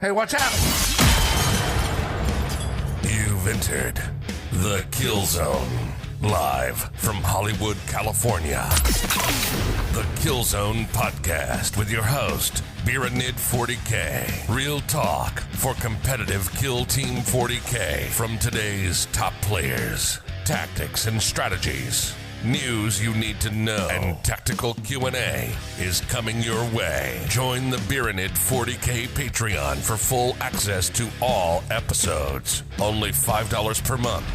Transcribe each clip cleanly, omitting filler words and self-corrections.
Hey, watch out! You've entered the Killzone, live from Hollywood, California. The Killzone Podcast with your host, Beeranid 40k. Real talk for competitive Kill Team 40k from today's top players. Tactics and strategies. News you need to know, and tactical Q&A is coming your way. Join the Beeranid 40k Patreon for full access to all episodes. Only $5 per month.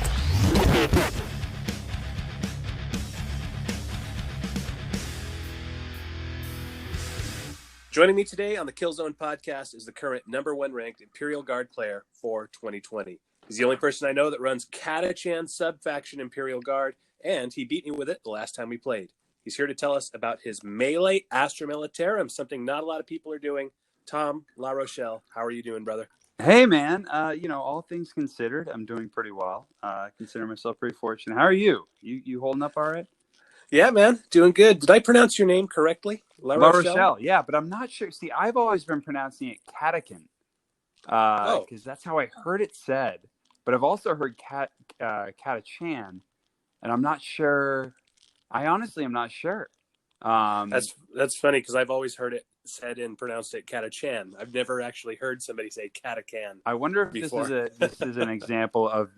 Joining me today on the Killzone Podcast is the current #1 ranked Imperial Guard player for 2020. He's the only person I know that runs Catachan Subfaction Imperial Guard, and he beat me with it the last time we played. He's here to tell us about his melee Astra Militarum, something not a lot of people are doing. Tom, Larochelle, how are you doing, brother? Hey, man. All things considered, I'm doing pretty well. I consider myself pretty fortunate. How are you? You holding up all right? Yeah, man. Doing good. Did I pronounce your name correctly? Larochelle, yeah, but I'm not sure. See, I've always been pronouncing it Catachan, because that's how I heard it said. But I've also heard Catachan, and I'm not sure. I honestly am not sure. That's funny because I've always heard it said and pronounced it Catachan. I've never actually heard somebody say Catachan. I wonder if this is an example of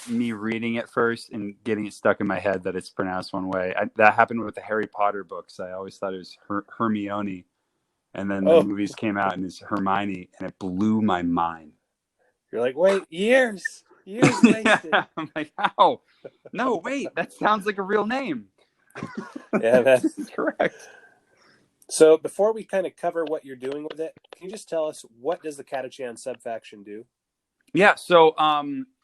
me reading it first and getting it stuck in my head that it's pronounced one way. That happened with the Harry Potter books. I always thought it was Hermione, and then the movies came out and it's Hermione, and it blew my mind. You're like, wait, years wasted. Yeah, I'm like, how? No, wait, that sounds like a real name. Yeah, that's correct. So before we kind of cover what you're doing with it, can you just tell us what does the Catachan Subfaction do? Yeah, so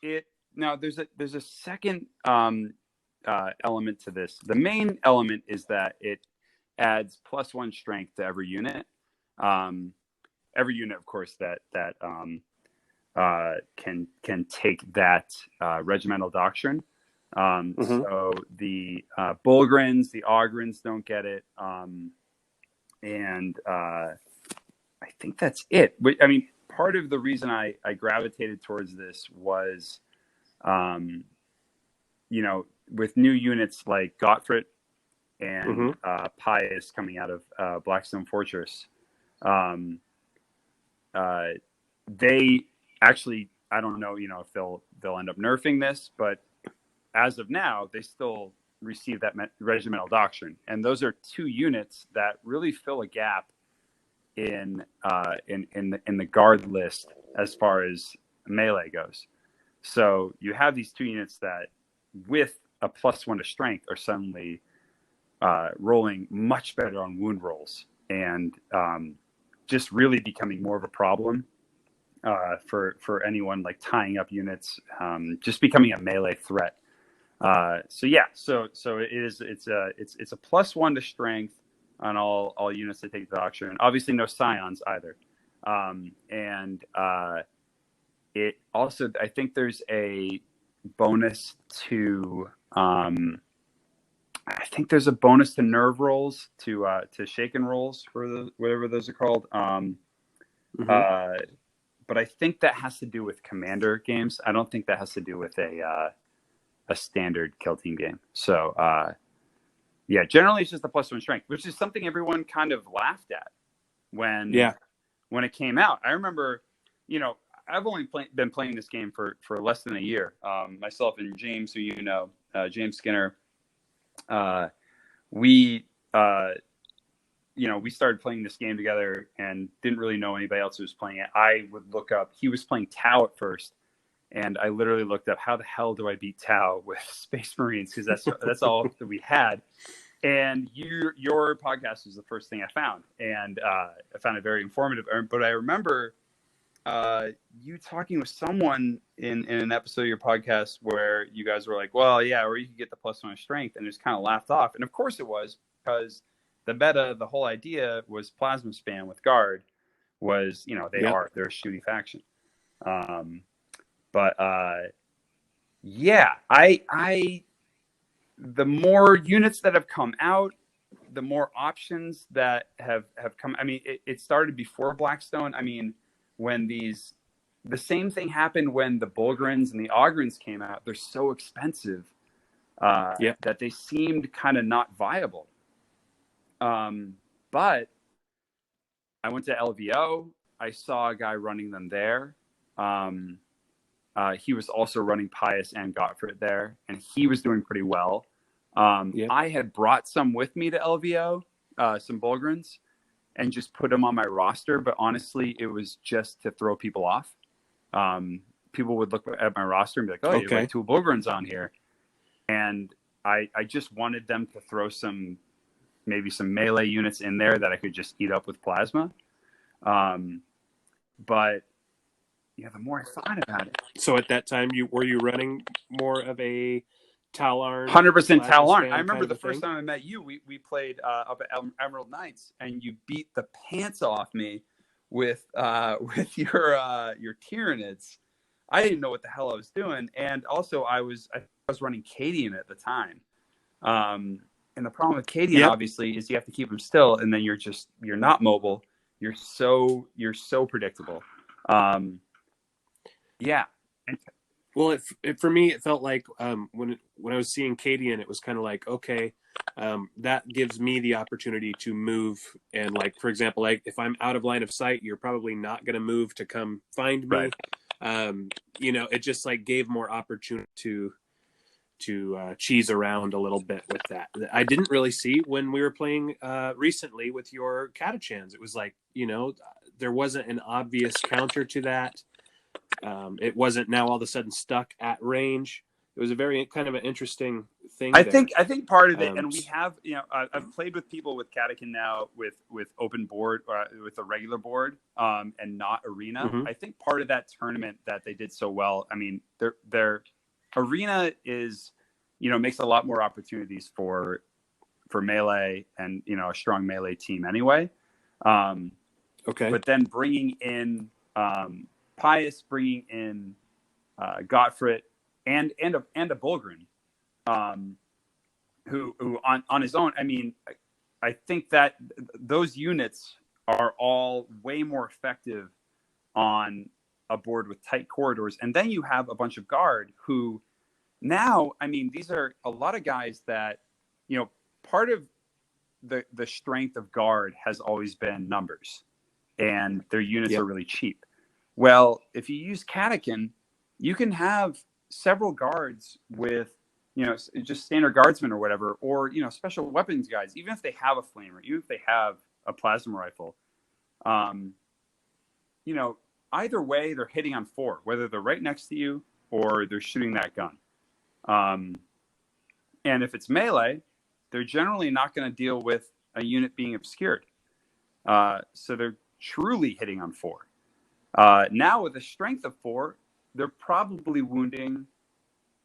there's a second element to this. The main element is that it adds +1 strength to every unit. Every unit, of course, that can take that regimental doctrine. So the Bullgryns, the Guardsmen don't get it, and I think that's it. But I mean, part of the reason I gravitated towards this was, with new units like Gottfried and Pius coming out of Blackstone Fortress, they actually, I don't know, if they'll end up nerfing this, but as of now, they still receive that regimental doctrine, and those are two units that really fill a gap in the guard list as far as melee goes. So you have these two units that, with a +1 to strength, are suddenly rolling much better on wound rolls, and just really becoming more of a problem for anyone like tying up units, just becoming a melee threat. So it's a +1 to strength on all units that take the doctrine. Obviously, no scions either, and it also, I think there's a bonus to nerve rolls, to shaken rolls, for whatever those are called. But I think that has to do with commander games. I don't think that has to do with a standard kill team game. So generally it's just a +1 strength, which is something everyone kind of laughed at when it came out. I remember, I've only been playing this game for less than a year. Myself and James, who James Skinner, we started playing this game together and didn't really know anybody else who was playing it. I would look up, he was playing Tau at first, and I literally looked up, how the hell do I beat Tau with Space Marines? Because that's all that we had. And your podcast was the first thing I found, and I found it very informative. But I remember you talking with someone in an episode of your podcast where you guys were like, well, yeah, or you could get the +1 strength, and just kind of laughed off. And of course it was, because the meta, the whole idea was plasma spam with Guard was, they're a shooty faction. The more units that have come out, the more options that have come. I mean, it started before Blackstone. I mean, when the same thing happened when the Bullgryns and the Ogrins came out. They're so expensive that they seemed kind of not viable. But I went to LVO. I saw a guy running them there. He was also running Pius and Gottfried there, and he was doing pretty well. I had brought some with me to LVO, some Bullgryns, and just put them on my roster. But honestly, it was just to throw people off. People would look at my roster and be like, "Oh, you have like 2 Bullgryns on here," and I just wanted them to throw maybe some melee units in there that I could just eat up with plasma. But yeah, the more I thought about it. So at that time, were you running more of a Talarn? 100% Talarn. I remember the first time I met you, we played up at Emerald Knights, and you beat the pants off me with your Tyranids. I didn't know what the hell I was doing, and also I was running Cadian at the time. And the problem with Cadian obviously is you have to keep them still, and then you're not mobile. You're so predictable. Yeah. Well, for me, it felt like when I was seeing Cadian, it was kind of like, okay, that gives me the opportunity to move. And like, for example, like if I'm out of line of sight, you're probably not going to move to come find me. Right. It just like gave more opportunity to cheese around a little bit with that. I didn't really see when we were playing recently with your Catachans. It was like, there wasn't an obvious counter to that. It wasn't now all of a sudden stuck at range. It was a very kind of an interesting thing. I think part of it, and we have, I've played with people with Catachan now with open board, with a regular board, and not arena. Mm-hmm. I think part of that tournament that they did so well, I mean, their arena is, makes a lot more opportunities for melee and, a strong melee team anyway. But then bringing in Pius, bringing in Gottfried and a Bullgryn, who on his own, I mean, I think that those units are all way more effective on a board with tight corridors. And then you have a bunch of guard who now, I mean, these are a lot of guys that, part of the strength of guard has always been numbers, and their units are really cheap. Well, if you use Catachan, you can have several guards with, just standard guardsmen or whatever, or, special weapons guys, even if they have a flamer, even if they have a plasma rifle, either way, they're hitting on 4, whether they're right next to you or they're shooting that gun. And if it's melee, they're generally not going to deal with a unit being obscured. So they're truly hitting on 4. Now with a strength of 4, they're probably wounding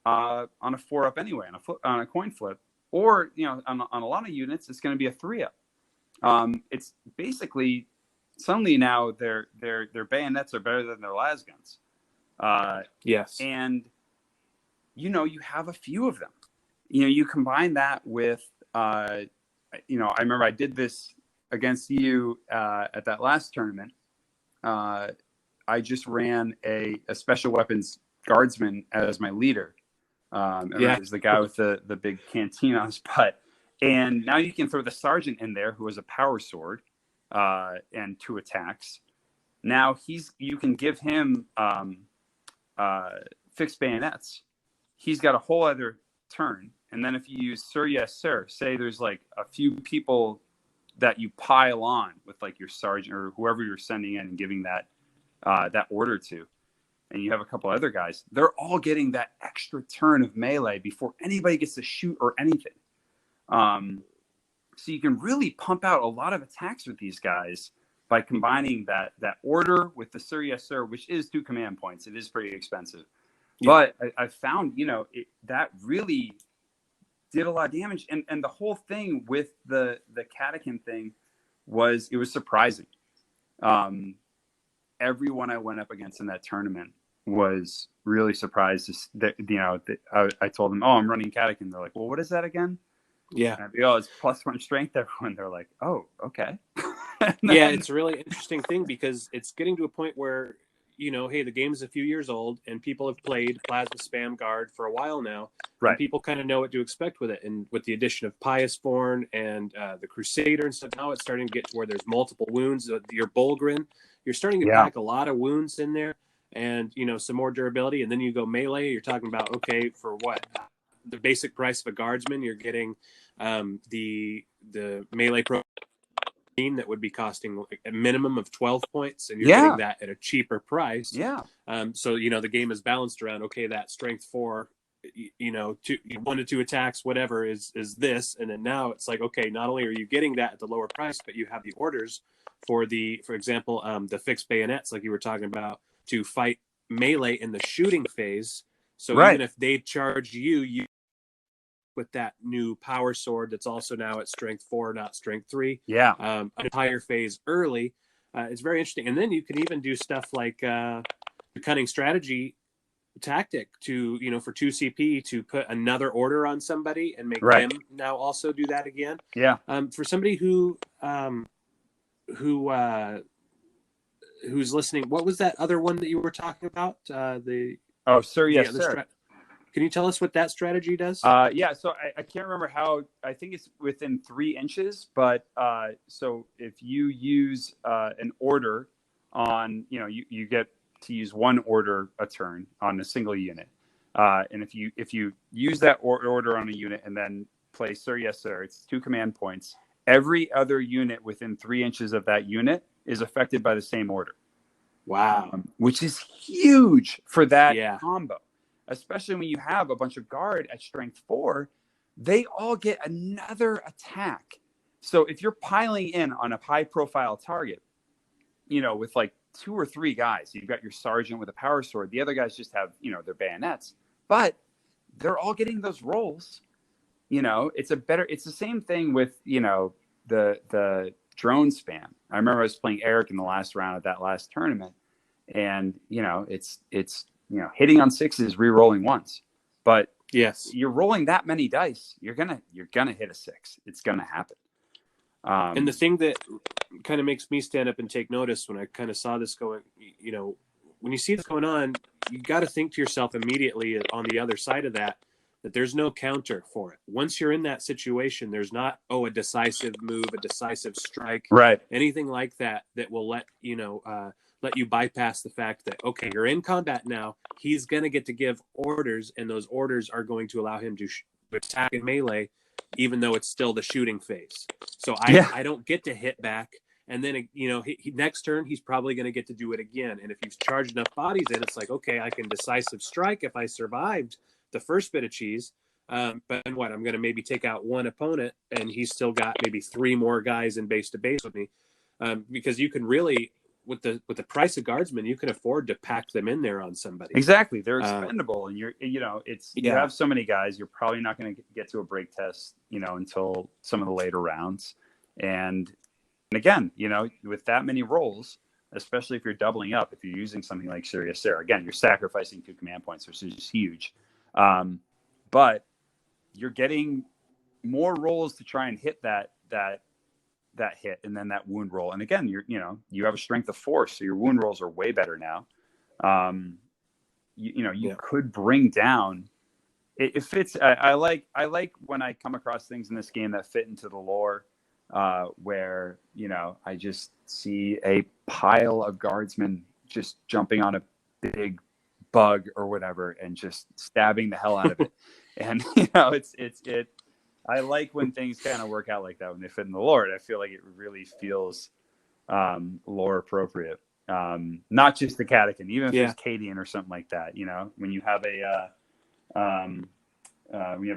on a 4-up anyway, on a coin flip, or on a lot of units, it's going to be a 3-up. It's basically suddenly now their bayonets are better than their las guns. Yes, and you have a few of them. You combine that with I remember I did this against you at that last tournament. I just ran a special weapons guardsman as my leader. It was the guy with the big canteen on his butt. And now you can throw the sergeant in there who has a power sword and 2 attacks. Now you can give him fixed bayonets. He's got a whole other turn. And then if you use Sir Yes Sir, say there's like a few people that you pile on with like your sergeant or whoever you're sending in and giving that order to, and you have a couple other guys, they're all getting that extra turn of melee before anybody gets to shoot or anything. So you can really pump out a lot of attacks with these guys by combining that order with the Sir Yes Sir, which is 2 command points. It is pretty expensive. Yeah. But I found, that really did a lot of damage. And the whole thing with the Catachan thing was, it was surprising. Everyone I went up against in that tournament was really surprised that, I told them, oh, I'm running Catachan. They're like, well, what is that again? Yeah. And I'd be, oh, it's +1 strength, everyone. They're like, oh, okay. Yeah, it's a really interesting thing because it's getting to a point where, hey, the game is a few years old and people have played Plasma Spam Guard for a while now. Right. And people kind of know what to expect with it. And with the addition of Pious-Born and the Crusader and stuff, now it's starting to get to where there's multiple wounds. Your Bullgryn, you're starting to pack a lot of wounds in there and, some more durability. And then you go melee, you're talking about, okay, for what? The basic price of a Guardsman, you're getting the melee pro that would be costing a minimum of 12 points, and you're getting that at a cheaper price. Yeah. So, the game is balanced around, okay, that strength 4, 1 to 2 attacks, whatever is this. And then now it's like, okay, not only are you getting that at the lower price, but you have the orders for example, the fixed bayonets, like you were talking about, to fight melee in the shooting phase. So even if they charge you with that new power sword that's also now at strength 4, not strength 3. Yeah. An entire phase early. It's very interesting. And then you can even do stuff like the cunning strategy tactic to, for 2 CP to put another order on somebody and make them now also do that again. Yeah. For somebody who's listening, what was that other one that you were talking about? Yes, sir. Can you tell us what that strategy does? So I can't remember how. I think it's within 3 inches, but so if you use an order on, you get to use 1 order a turn on a single unit, and if you use that order on a unit and then play Sir, Yes, Sir, it's 2 command points. Every other unit within 3 inches of that unit is affected by the same order. Wow, which is huge for that combo. Especially when you have a bunch of guard at strength 4, they all get another attack. So if you're piling in on a high profile target, with like 2 or 3 guys, you've got your sergeant with a power sword. The other guys just have, their bayonets, but they're all getting those rolls. It's the same thing with, the drone spam. I remember I was playing Eric in the last round of that last tournament, and, it's hitting on 6s, re-rolling once, but yes, you're rolling that many dice, you're gonna hit a 6. It's gonna happen. And the thing that kind of makes me stand up and take notice when I kind of saw this going, when you see this going on, you got to think to yourself immediately on the other side of that there's no counter for it. Once you're in that situation, there's not a decisive move, a decisive strike, anything like that will let you bypass the fact that, okay, you're in combat now. He's going to get to give orders, and those orders are going to allow him to attack in melee, even though it's still the shooting phase. So I don't get to hit back. And then, next turn, he's probably going to get to do it again. And if he's charged enough bodies in, it's like, okay, I can decisive strike if I survived the first bit of cheese. But then what? I'm going to maybe take out 1 opponent, and he's still got maybe 3 more guys in base to base with me. Because you can really, with the price of Guardsmen, you can afford to pack them in there on somebody. Exactly, they're expendable, and you have so many guys. You're probably not going to get to a break test, until some of the later rounds. And again, with that many rolls, especially if you're doubling up, if you're using something like Serious Sarah, again, you're sacrificing 2 command points, which is just huge. But you're getting more rolls to try and hit that hit, and then that wound roll. And again, you have a strength of 4, so your wound rolls are way better now. You could bring down. It fits. I like when I come across things in this game that fit into the lore, where I just see a pile of Guardsmen just jumping on a big bug or whatever and just stabbing the hell out of it. And I like when things kind of work out like that when they fit in the lore. I feel like it really feels lore appropriate. Not just the Catachan, even if it's Cadian or something like that. When you have a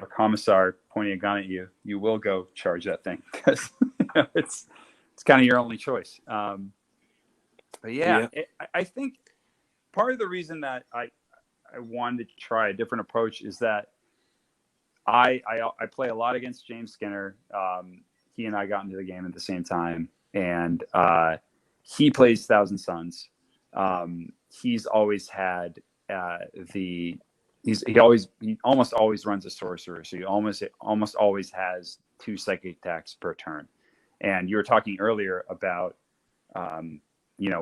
commissar pointing a gun at you, you will go charge that thing because it's kind of your only choice. I think part of the reason that I wanted to try a different approach is that I play a lot against James Skinner. He and I got into the game at the same time, and he plays Thousand Suns. He's always had he almost always runs a sorcerer, so he almost always has 2 psychic attacks per turn. And you were talking earlier about,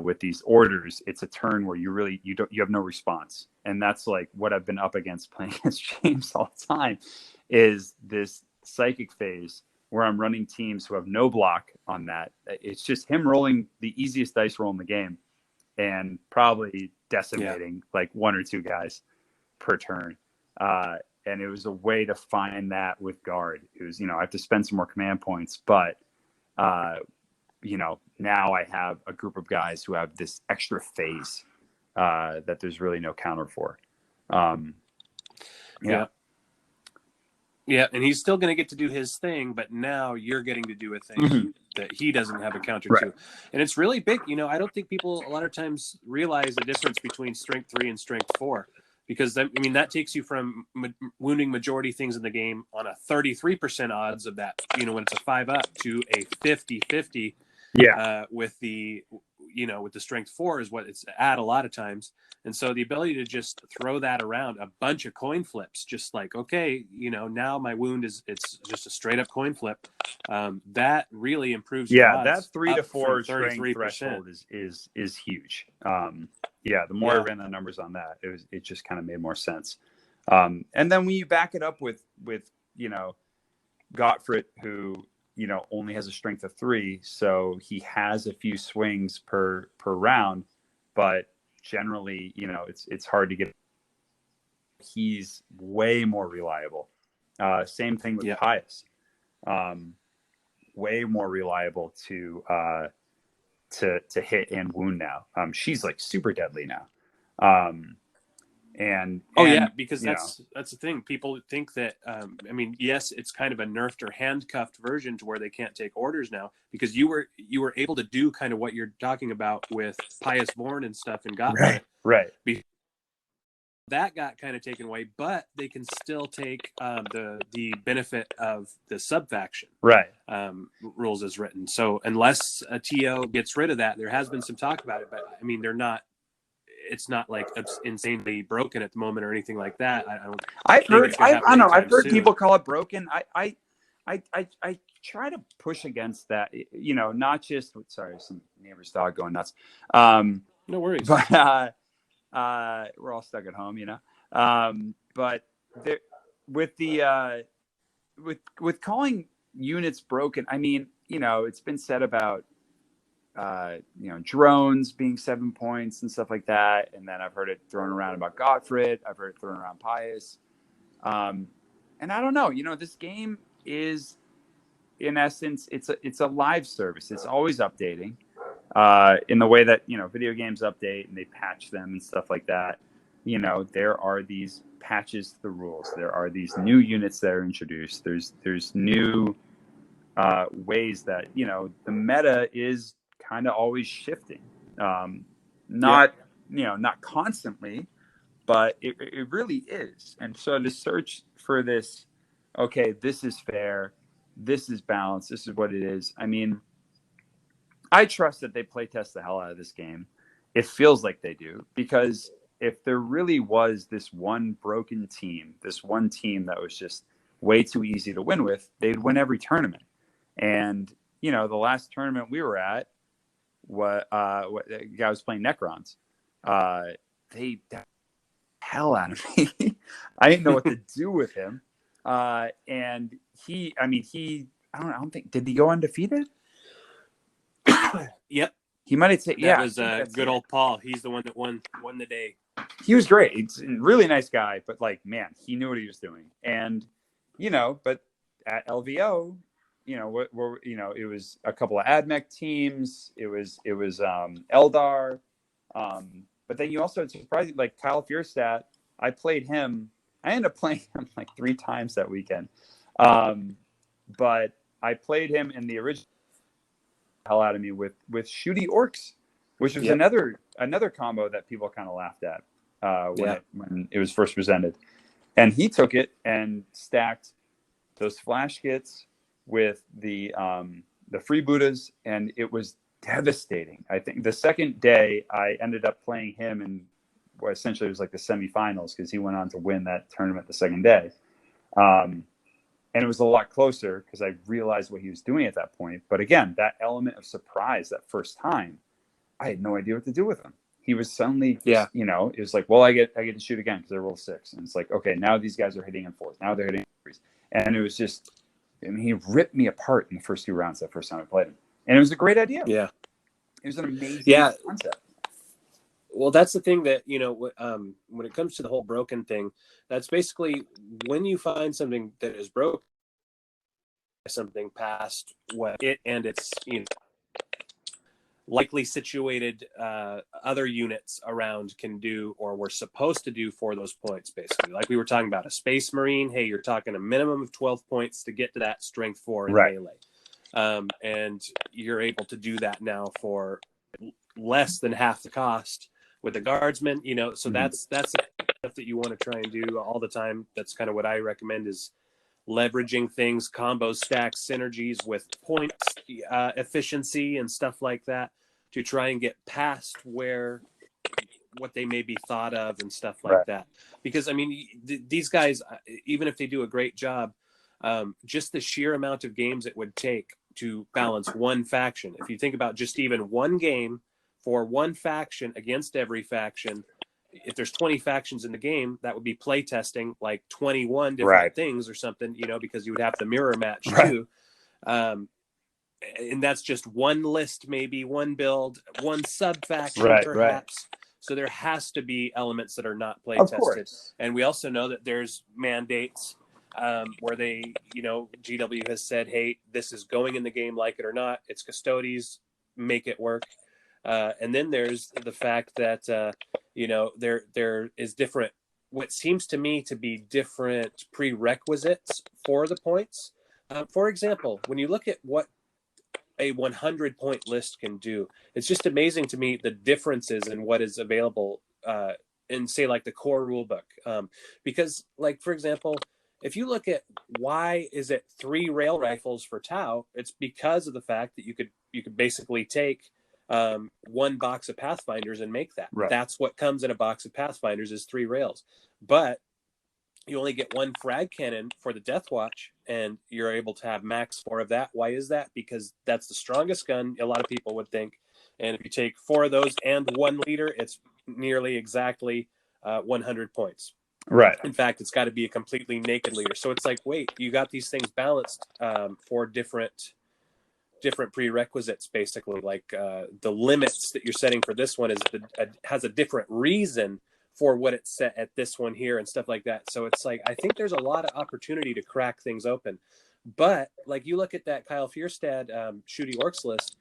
with these orders, it's a turn where you have no response. And that's like what I've been up against playing against James all the time, is this psychic phase where I'm running teams who have no block on that. It's just him rolling the easiest dice roll in the game and probably decimating like one or two guys per turn. And it was a way to find that with Guard. It was, I have to spend some more command points, but, now I have a group of guys who have this extra phase that there's really no counter for. Yeah, and he's still going to get to do his thing, but now you're getting to do a thing that he doesn't have a counter to. And it's really big. I don't think people a lot of times realize the difference between strength 3 and strength 4, because that takes you from wounding majority things in the game on a 33% odds of that, when it's a 5-up, to a 50-50 with the strength 4 is what it's at a lot of times. And so the ability to just throw that around, a bunch of coin flips, just like, okay, now my wound it's just a straight up coin flip. That really improves your odds. That 3 to 4 strength threshold is huge. The more I ran the numbers on that, it just kind of made more sense. And then when you back it up with Gottfried, who only has a strength of 3, so he has a few swings per round, but generally, it's hard to get. He's way more reliable. Same thing with Pius. Way more reliable to hit and wound now. She's like super deadly now. Because that's the thing. People think that yes, it's kind of a nerfed or handcuffed version to where they can't take orders now, because you were able to do kind of what you're talking about with Pius Born and stuff and got right. That got kind of taken away, but they can still take the benefit of the subfaction rules as written. So unless a TO gets rid of that, there has been some talk about it, but they're not. It's not like it's insanely broken at the moment or anything like that. I've heard people call it broken. I try to push against that. Not just some neighbor's dog going nuts. No worries. But we're all stuck at home, but there, with calling units broken, it's been said about drones being 7 points and stuff like that. And then I've heard it thrown around about Gottfried. I've heard it thrown around Pius. And I don't know, this game is, in essence, it's a live service. It's always updating in the way that, video games update and they patch them and stuff like that. There are these patches to the rules. There are these new units that are introduced. There's new ways that, the meta is kind of always shifting, not constantly, but it really is. And so to search for this, okay, this is fair, this is balanced, this is what it is. I trust that they play test the hell out of this game. It feels like they do, because if there really was this one broken team, this one team that was just way too easy to win with, they'd win every tournament. And the last tournament we were at, what the guy was playing Necrons. They hell out of me. I didn't know what to do with him. And he, I don't think, did he go undefeated? Yep. He might have said, That was good old Paul. He's the one that won the day. He was great. He's a really nice guy, but he knew what he was doing. And, but at LVO, it was a couple of AdMech teams. It was Eldar. But then you also, it's surprising, like Kyle Fierstadt, I played him. I ended up playing him like 3 times that weekend. But I played him in the original hell out of me with Shooty Orcs, which was another combo that people kind of laughed at when it was first presented. And he took it and stacked those flash kits with the freebooters, and it was devastating. I think the second day I ended up playing him in what essentially was like the semifinals, because he went on to win that tournament the second day. And it was a lot closer because I realized what he was doing at that point. But again, that element of surprise that first time, I had no idea what to do with him. He was suddenly, it was like, well, I get to shoot again because I roll 6. And it's like, okay, now these guys are hitting in 4s. Now they're hitting in 3s. And it was just, he ripped me apart in the first 2 rounds that first time I played him. And it was a great idea. Yeah. It was an amazing concept. Well, that's the thing that, when it comes to the whole broken thing, that's basically when you find something that is broken, something past what it and its, likely situated other units around can do or were supposed to do for those points, basically. Like we were talking about a Space Marine, hey, you're talking a minimum of 12 points to get to that strength 4 in melee. And you're able to do that now for less than half the cost with the Guardsmen, so that's stuff that you want to try and do all the time. That's kind of what I recommend, is leveraging things, combos, stacks, synergies with points, efficiency and stuff like that to try and get past what they may be thought of and stuff like that. Because, these guys, even if they do a great job, just the sheer amount of games it would take to balance one faction. If you think about just even one game for one faction against every faction, if there's 20 factions in the game, that would be play testing like 21 different things or something, because you would have to mirror match too. And that's just one list, maybe one build, one sub faction perhaps. So there has to be elements that are not play tested. And we also know that there's mandates where they, GW has said, hey, this is going in the game, like it or not. It's custodies, make it work. And then there's the fact that, there is different, what seems to me to be different prerequisites for the points. For example, when you look at what a 100-point list can do, it's just amazing to me the differences in what is available in, say, like the core rulebook. Because, like, for example, if you look at why is it 3 rail rifles for Tau, it's because of the fact that you could basically take one box of Pathfinders and make that. That's what comes in a box of Pathfinders is 3 rails. But you only get 1 frag cannon for the Death Watch, and you're able to have max 4 of that. Why is that? Because that's the strongest gun, a lot of people would think. And if you take 4 of those and 1 leader, it's nearly exactly 100 points. In fact, it's got to be a completely naked leader. So it's like, wait, you got these things balanced for different prerequisites, basically. Like the limits that you're setting for this one has a different reason for what it's set at this one here and stuff like that. So it's like, I think there's a lot of opportunity to crack things open. But like you look at that Kyle Fierstad Shooty Orcs list,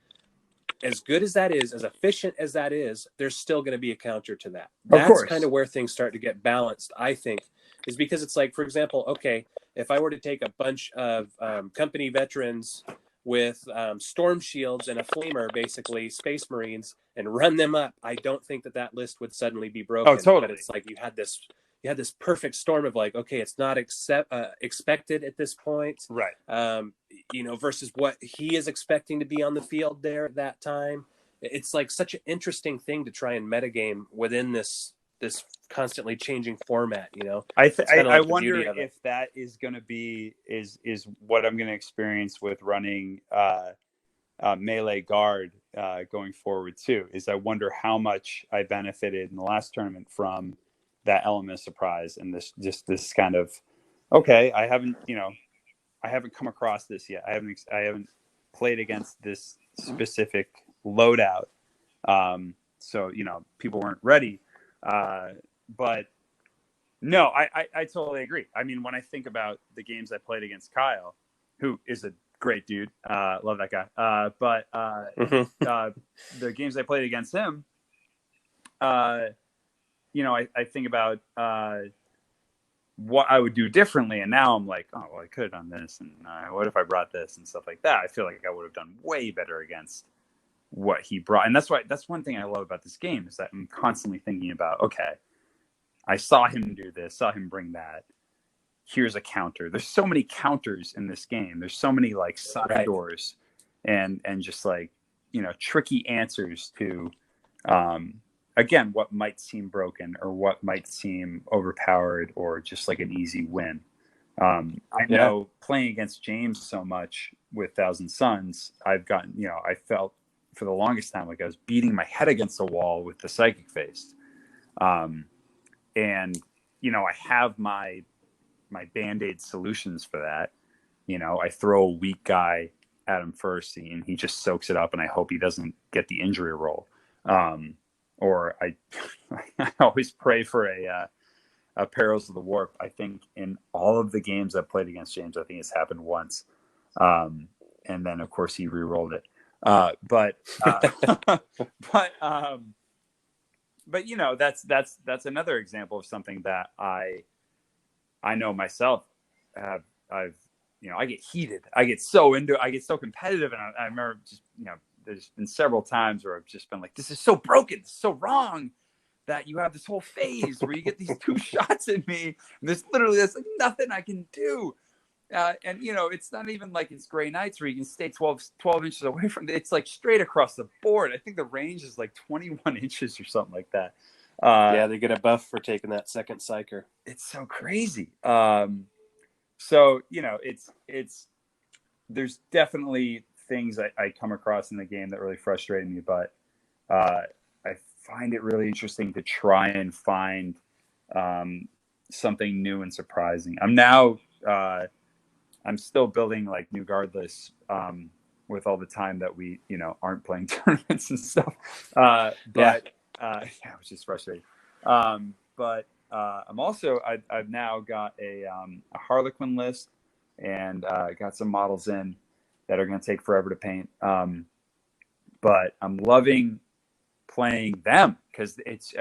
as good as that is, as efficient as that is, there's still going to be a counter to that. That's kind of where things start to get balanced, I think, is because it's like, for example, okay, if I were to take a bunch of company veterans with storm shields and a flamer, basically Space Marines, and run them up, I don't think that list would suddenly be broken. But it's like you had this perfect storm of like, okay, it's not expected at this point, versus what he is expecting to be on the field there at that time. It's like such an interesting thing to try and metagame within this constantly changing format. I wonder if that is going to be is what I'm going to experience with running melee guard going forward too. Is I wonder how much I benefited in the last tournament from that element of surprise and this kind of, okay, I haven't come across this yet. I haven't played against this specific loadout. So people weren't ready. But no, I totally agree. I mean, when I think about the games I played against Kyle, who is a great dude, love that guy. But the games I played against him, I think about what I would do differently. And now I'm like, oh, well, I could have done this. And what if I brought this and stuff like that? I feel like I would have done way better against what he brought. And that's one thing I love about this game is that I'm constantly thinking about, okay, I saw him do this, saw him bring that. Here's a counter. There's so many counters in this game. There's so many like side doors and just like, tricky answers to, again, what might seem broken or what might seem overpowered or just like an easy win. I know playing against James so much with Thousand Suns, I've gotten, I felt for the longest time like I was beating my head against the wall with the Psychic Faced. And, I have my Band-Aid solutions for that. I throw a weak guy at him first and he just soaks it up, and I hope he doesn't get the injury roll. Or I always pray for a Perils of the Warp. I think in all of the games I've played against James, I think it's happened once. And then of course he re-rolled it. But that's another example of something that I know myself I get heated. I get so competitive. And I remember just, there's been several times where I've just been like, this is so broken, this is so wrong, that you have this whole phase where you get these 2 shots at me. And there's like nothing I can do. And it's not even like it's Grey Knights where you can stay 12 inches away from it. It's like straight across the board. I think the range is like 21 inches or something like that. They get a buff for taking that second psyker. It's so crazy. So, it's there's definitely things I come across in the game that really frustrate me, but I find it really interesting to try and find something new and surprising. I'm still building like new guard lists with all the time that we, aren't playing tournaments and stuff. Which is frustrating. But I'm also, I've now got a Harlequin list and got some models in that are going to take forever to paint. But I'm loving playing them because it's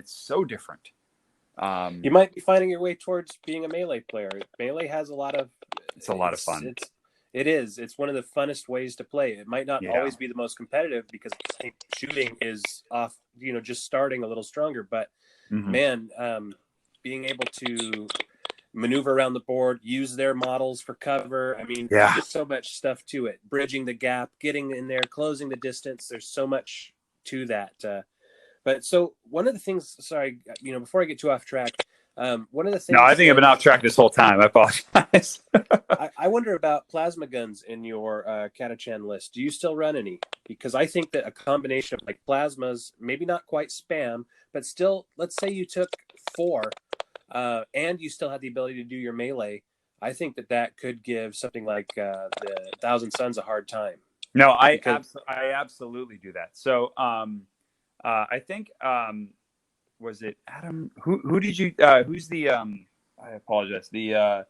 so different. You might be finding your way towards being a melee player. Melee has it's a lot of fun. It's one of the funnest ways to play. It might not always be the most competitive because shooting is off, just starting a little stronger, but man, being able to maneuver around the board, use their models for cover. There's just so much stuff to it. Bridging the gap, getting in there, closing the distance. There's so much to that. But so one of the things, sorry, before I get too off track, one of the things. No, I think I've been off track this whole time. I apologize. I wonder about plasma guns in your Catachan list. Do you still run any? Because I think that a combination of like plasmas, maybe not quite spam, but still, let's say you took 4 and you still had the ability to do your melee. I think that could give something like the Thousand Suns a hard time. No, I absolutely do that. So I think was it Adam? Who did you? Who's the? I apologize. The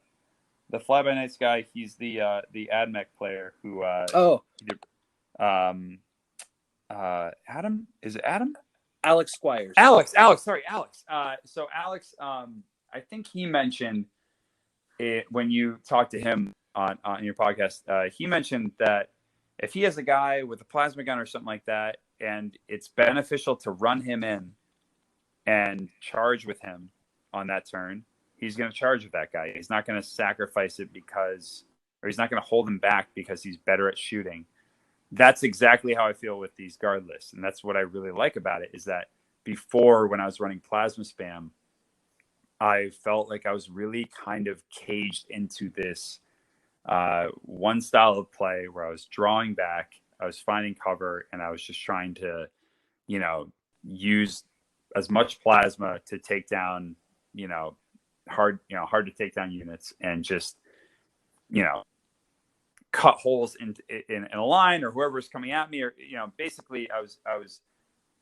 Fly By Nights guy. He's the AdMech player who. Adam? Is it Adam? Alex Squires. Alex. Sorry, Alex. So Alex, I think he mentioned it when you talked to him on your podcast. He mentioned that if he has a guy with a plasma gun or something like that, and it's beneficial to run him in and charge with him on that turn, he's going to charge with that guy. He's not going to sacrifice it or he's not going to hold him back because he's better at shooting. That's exactly how I feel with these guard lists. And that's what I really like about it, is that before, when I was running plasma spam, I felt like I was really kind of caged into this one style of play where I was drawing back, I was finding cover, and I was just trying to, use as much plasma to take down, hard to take down units, and just, cut holes in a line, or whoever's coming at me, or, basically I was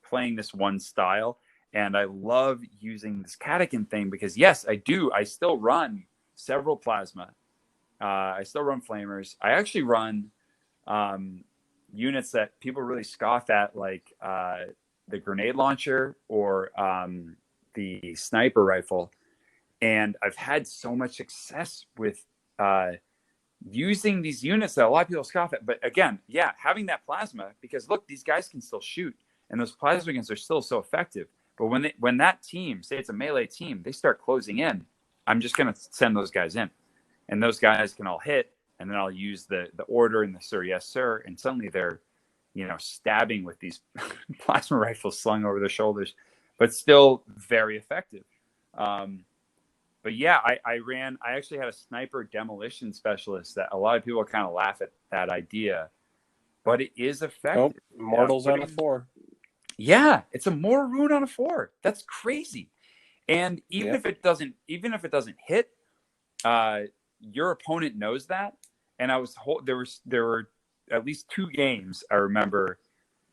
playing this one style. And I love using this Catachan thing because, yes, I still run several plasma. I still run flamers. I actually run units that people really scoff at, like the grenade launcher or the sniper rifle. And I've had so much success with using these units that a lot of people scoff at. But again, having that plasma, because look, these guys can still shoot, and those plasma guns are still so effective. But when that team, say it's a melee team, they start closing in, I'm just going to send those guys in. And those guys can all hit, and then I'll use the order and the sir, yes, sir. And suddenly they're, stabbing with these plasma rifles slung over their shoulders, but still very effective. but yeah, I actually had a sniper demolition specialist that a lot of people kind of laugh at that idea, but it is effective. Mortals on a 4. Yeah, it's a mortal rune on a 4. That's crazy. And even if it doesn't hit, your opponent knows that. And there were at least 2 games I remember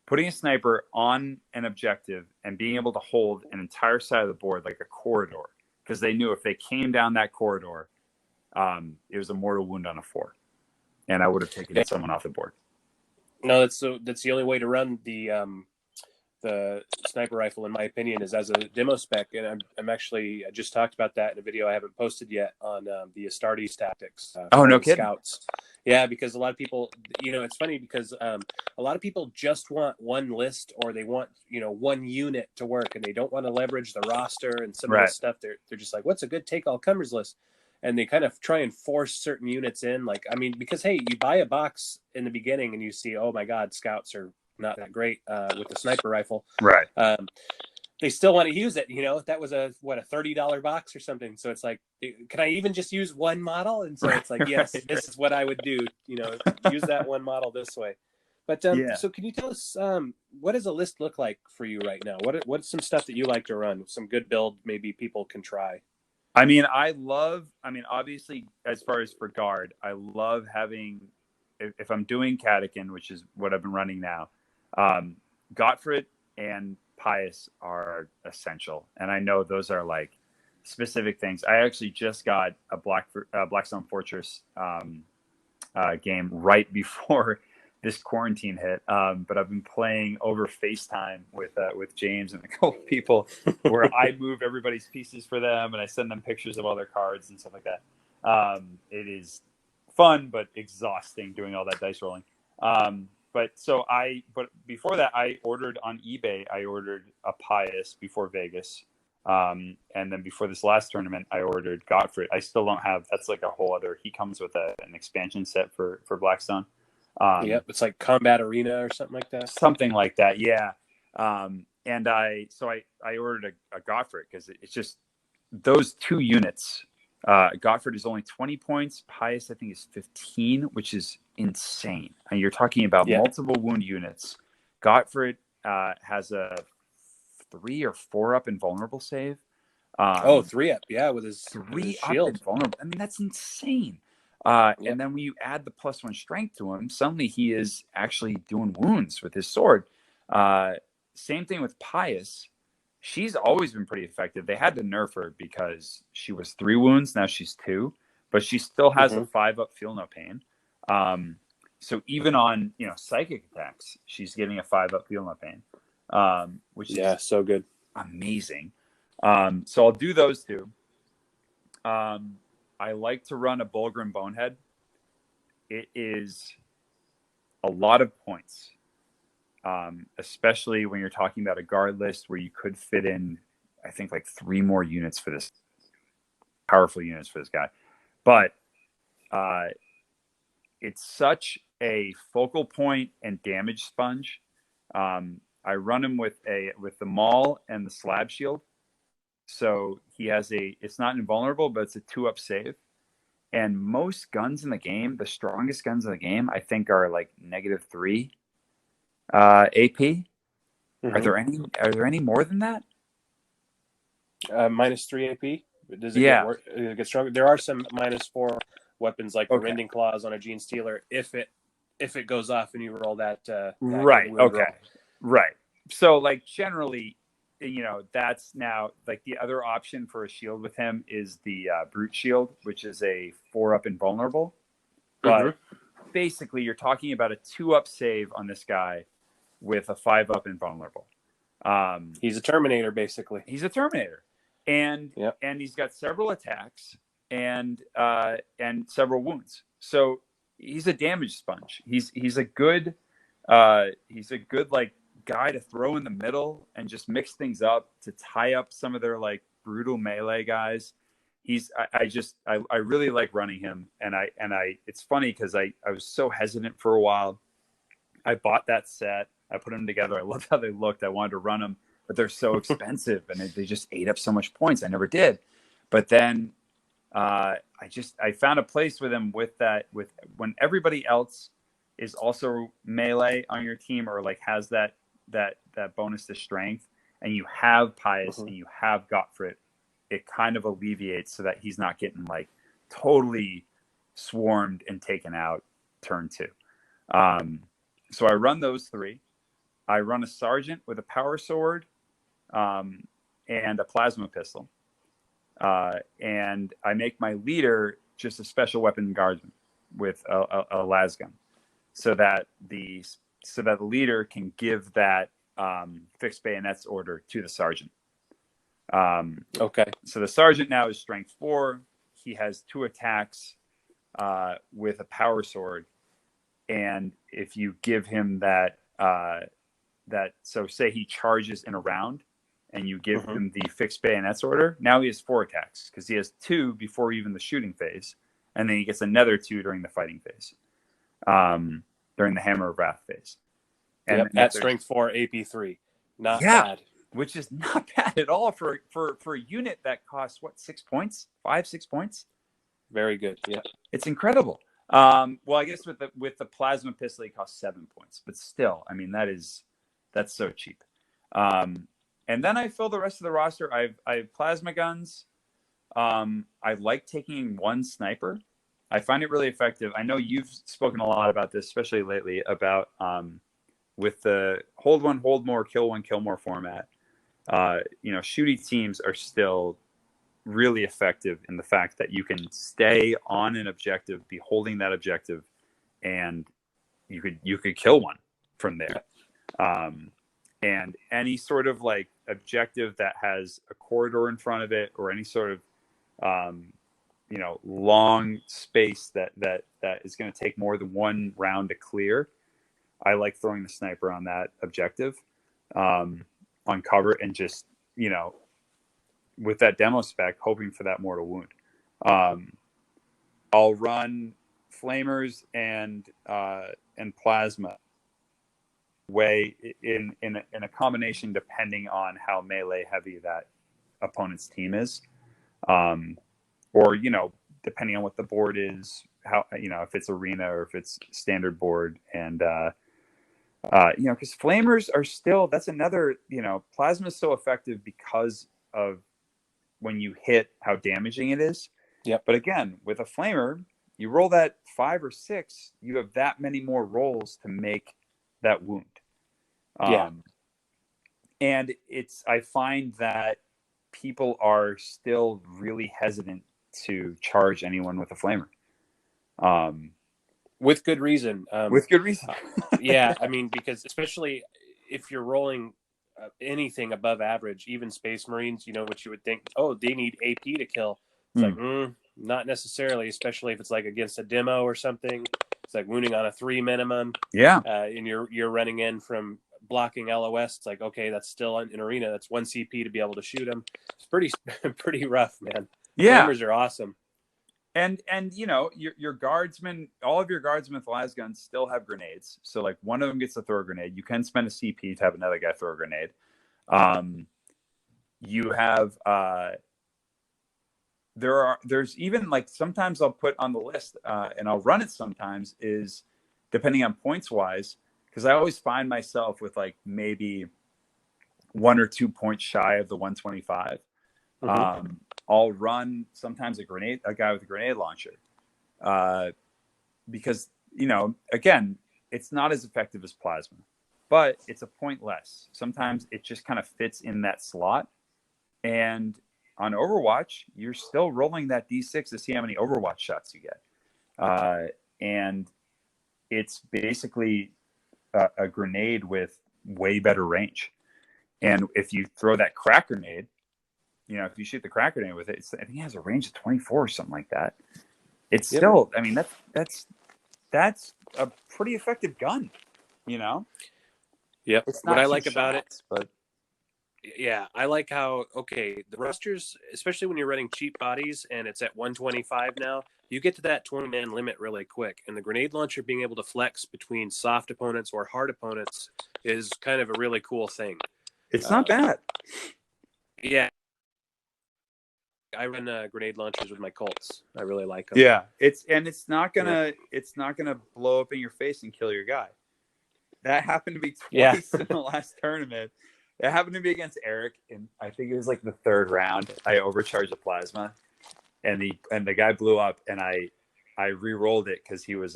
putting a sniper on an objective and being able to hold an entire side of the board like a corridor, because they knew if they came down that corridor, it was a mortal wound on a 4, and I would have taken someone off the board. No, that's the only way to run the sniper rifle, in my opinion, is as a demo spec. And I just talked about that in a video I haven't posted yet on the Astartes tactics. No kidding. Scouts. Yeah, because a lot of people, it's funny because a lot of people just want one list, or they want, one unit to work, and they don't want to leverage the roster and some of the stuff. They're just like, what's a good take all comers list? And they kind of try and force certain units in. Because, hey, you buy a box in the beginning and you see, oh my God, scouts are not that great with the sniper rifle. Right. They still want to use it. That was a $30 box or something. So it's like, can I even just use one model? And so it's like, yes, this is what I would do. Use that one model this way. But so can you tell us what does a list look like for you right now? What's some stuff that you like to run? Some good build maybe people can try. Obviously, as far as for guard, I love having, if I'm doing Catachan, which is what I've been running now, Gottfried and Pius are essential. And I know those are like specific things. I actually just got a Blackstone Fortress game right before this quarantine hit. But I've been playing over FaceTime with James and a couple of people where I move everybody's pieces for them and I send them pictures of all their cards and stuff like that. It is fun, but exhausting doing all that dice rolling. But before that, I ordered on eBay, I ordered a Pius before Vegas. And then before this last tournament, I ordered Gottfried. I still don't have, that's like a whole other, he comes with an expansion set for Blackstone. It's like Combat Arena or something like that. Something like that, yeah. And I ordered a Gottfried because it's just those 2 units. Gottfried is only 20 points. Pius, I think, is 15, which is insane. And you're talking about multiple wound units. Gottfried has a 3 or 4 up invulnerable save. 3 up, with his 3 shield. up invulnerable. That's insane. And then when you add the +1 strength to him, suddenly he is actually doing wounds with his sword. Same thing with Pius. She's always been pretty effective. They had to nerf her because she was 3 wounds. Now she's 2, but she still has a 5 up feel no pain. So even on, psychic attacks, she's getting a 5 up feel no pain, which is so good. Amazing. So I'll do those 2. I like to run a Bullgryn Bonehead. It is a lot of points. Especially when you're talking about a guard list where you could fit in, I think, like 3 more units for this, powerful units for this guy. But it's such a focal point and damage sponge. I run him with the Maul and the Slab Shield. So he has it's not invulnerable, but it's a 2 up save. And most guns in the game, the strongest guns in the game, I think are like -3. AP. Are there any more than that? -3 AP. Does it get stronger? There are some -4 weapons like the Rending Claws on a Gene Stealer if it goes off and you roll that right. Okay. Roll. Right. So like generally, that's now like the other option for a shield with him is the Brute Shield, which is a 4 up invulnerable. But basically, you're talking about a 2 up save on this guy with a 5 up invulnerable. He's a Terminator, basically. He's a Terminator, and he's got several attacks and several wounds. So he's a damage sponge. He's a good like guy to throw in the middle and just mix things up to tie up some of their like brutal melee guys. I really like running him, and it's funny because I was so hesitant for a while. I bought that set. I put them together. I loved how they looked. I wanted to run them, but they're so expensive and they just ate up so much points. I never did. But then I found a place with him with when everybody else is also melee on your team or like has that bonus to strength, and you have Pious and you have Gottfried, it kind of alleviates so that he's not getting like totally swarmed and taken out turn 2. So I run those 3. I run a sergeant with a power sword and a plasma pistol. And I make my leader just a special weapon guardsman with a las gun, so that the leader can give that fixed bayonets order to the sergeant. Okay. So the sergeant now is strength 4. He has 2 attacks with a power sword, and if you give him that, so say he charges in a round, and you give him the fixed bayonets order, now he has 4 attacks because he has 2 before even the shooting phase, and then he gets another 2 during the fighting phase, during the Hammer of Wrath phase. And at strength 4, AP 3, not bad. Which is not bad at all for a unit that costs 6 points, 5-6 points. Very good. Yeah, it's incredible. Well, I guess with the plasma pistol, it costs 7 points, but still, I mean that's so cheap. And then I fill the rest of the roster. I have plasma guns. I like taking 1 sniper. I find it really effective. I know you've spoken a lot about this, especially lately, about with the hold 1, hold more, kill 1, kill more format. Shooting teams are still really effective in the fact that you can stay on an objective, be holding that objective, and you could kill one from there. And any sort of like objective that has a corridor in front of it, or any sort of long space that is going to take more than 1 round to clear, I like throwing the sniper on that objective, on cover, and just with that demo spec, hoping for that mortal wound. I'll run flamers and plasma way in a combination depending on how melee heavy that opponent's team is, or depending on what the board is, how if it's arena or if it's standard board, and because flamers are still, that's another, plasma is so effective because of when you hit how damaging it is. Yep. But again, with a flamer, you roll that 5 or 6, you have that many more rolls to make that wound. And I find that people are still really hesitant to charge anyone with a flamer. With good reason. Yeah, I mean, because especially if you're rolling anything above average, even Space Marines, what you would think, they need AP to kill. It's like, not necessarily, especially if it's like against a demo or something. It's like wounding on a 3 minimum. Yeah. And you're running in from blocking LOS. It's like, okay, that's still an arena. That's 1 CP to be able to shoot them. It's pretty rough, man. Yeah. Flamers are awesome. And your guardsmen, all of your guardsmen with las guns still have grenades. So like one of them gets to throw a grenade. You can spend a CP to have another guy throw a grenade. You have there's even like, sometimes I'll put on the list and I'll run it sometimes, is depending on points wise, because I always find myself with like maybe 1 or 2 points shy of the 125. I'll run sometimes a guy with a grenade launcher, because, again, it's not as effective as plasma, but it's a point less. Sometimes it just kind of fits in that slot. And on Overwatch, you're still rolling that D6 to see how many Overwatch shots you get. And it's basically a grenade with way better range. And if you throw that crack grenade, if you shoot the crack grenade with it, I think it has a range of 24 or something like that. It's still, I mean, that's a pretty effective gun, Yep. What I like about it, but yeah, I like how, the rosters, especially when you're running cheap bodies and it's at 125 now, you get to that 20-man limit really quick. And the grenade launcher being able to flex between soft opponents or hard opponents is kind of a really cool thing. It's not bad. Yeah. I run grenade launchers with my Colts. I really like them. Yeah, it's not gonna blow up in your face and kill your guy. That happened to me twice in the last tournament. It happened to be against Eric, and I think it was like the third round. I overcharged the plasma, and the guy blew up, and I re-rolled it because he was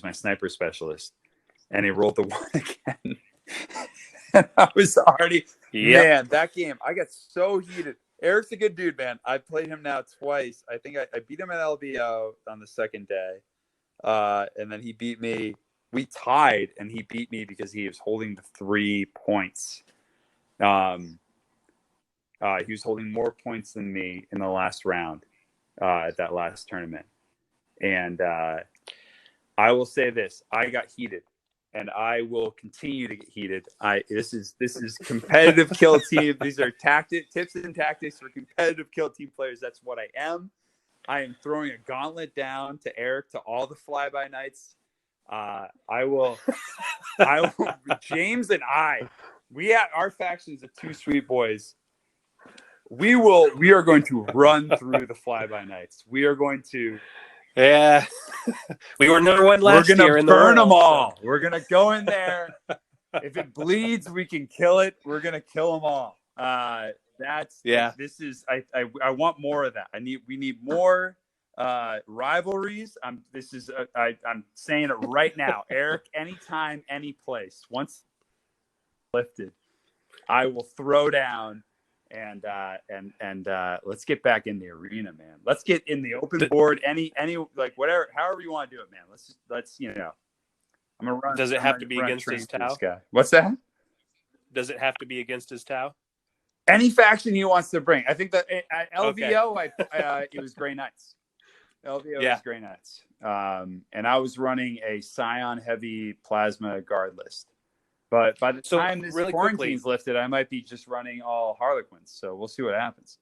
my sniper specialist, and he rolled the one again. And I was already man, that game I got so heated. Eric's a good dude, man. I've played him now twice. I think I beat him at LBO on the second day, and then he beat me. We tied, and he beat me because he was holding the 3 points. He was holding more points than me in the last round at that last tournament. And I will say this: I got heated, and I will continue to get heated. This is competitive kill team. These are tips and tactics for competitive kill team players. That's what I am. I am throwing a gauntlet down to Eric, to all the flyby knights. I will. James and our factions of two sweet boys. We are going to run through the flyby knights. We are going to. Yeah, we were number one last year. We're gonna burn them all. So. We're gonna go in there. If it bleeds, we can kill it. We're gonna kill them all. This is. I want more of that. We need more rivalries. I'm saying it right now, Eric. Anytime, any place. Once lifted, I will throw down. And let's get back in the arena, man. Let's get in the open board. Any like whatever, however you want to do it, man. Let's I'm gonna run. Does it have to be against his Tau? What's that? Does it have to be against his Tau? Any faction he wants to bring. I think that at LVO, it was Grey Knights. LVO was Grey Knights. And I was running a Scion heavy plasma guard list. But by the time this quarantine's lifted, I might be just running all Harlequins. So we'll see what happens.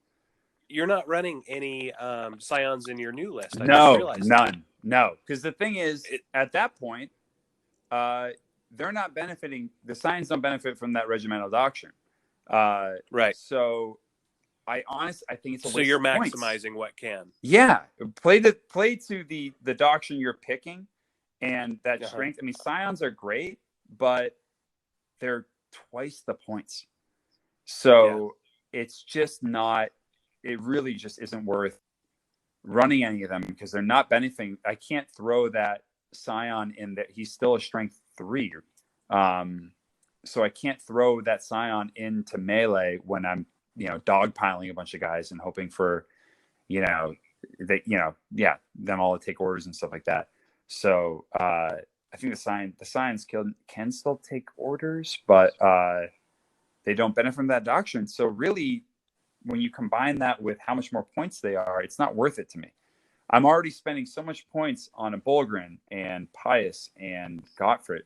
You're not running any Scions in your new list. No, none. No, because the thing is, at that point, they're not benefiting. The Scions don't benefit from that regimental doctrine. Right. So I think it's a waste. So you're of points. maximizing what can. Yeah, play to the doctrine you're picking, and that strength. I mean, Scions are great, but they're twice the points. So it's just not, it really just isn't worth running any of them because they're not benefiting. I can't throw that Scion in that. He's still a strength 3. So I can't throw that Scion into melee when I'm, dogpiling a bunch of guys and hoping for, them all to take orders and stuff like that. So, I think the Scions can still take orders, but they don't benefit from that doctrine. So really, when you combine that with how much more points they are, it's not worth it to me. I'm already spending so much points on a Bullgryn and Pius and Gottfried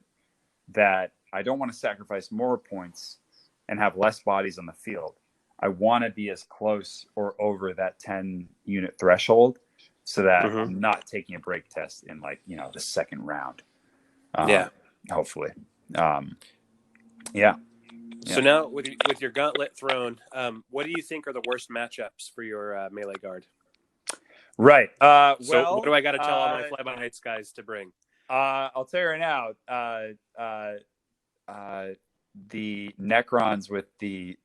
that I don't want to sacrifice more points and have less bodies on the field. I want to be as close or over that 10 unit threshold so that I'm not taking a break test in the second round. Hopefully. So now with your gauntlet thrown, what do you think are the worst matchups for your melee guard? Right. So what do I got to tell all my Flyby Knights guys to bring? I'll tell you right now, the Necrons with the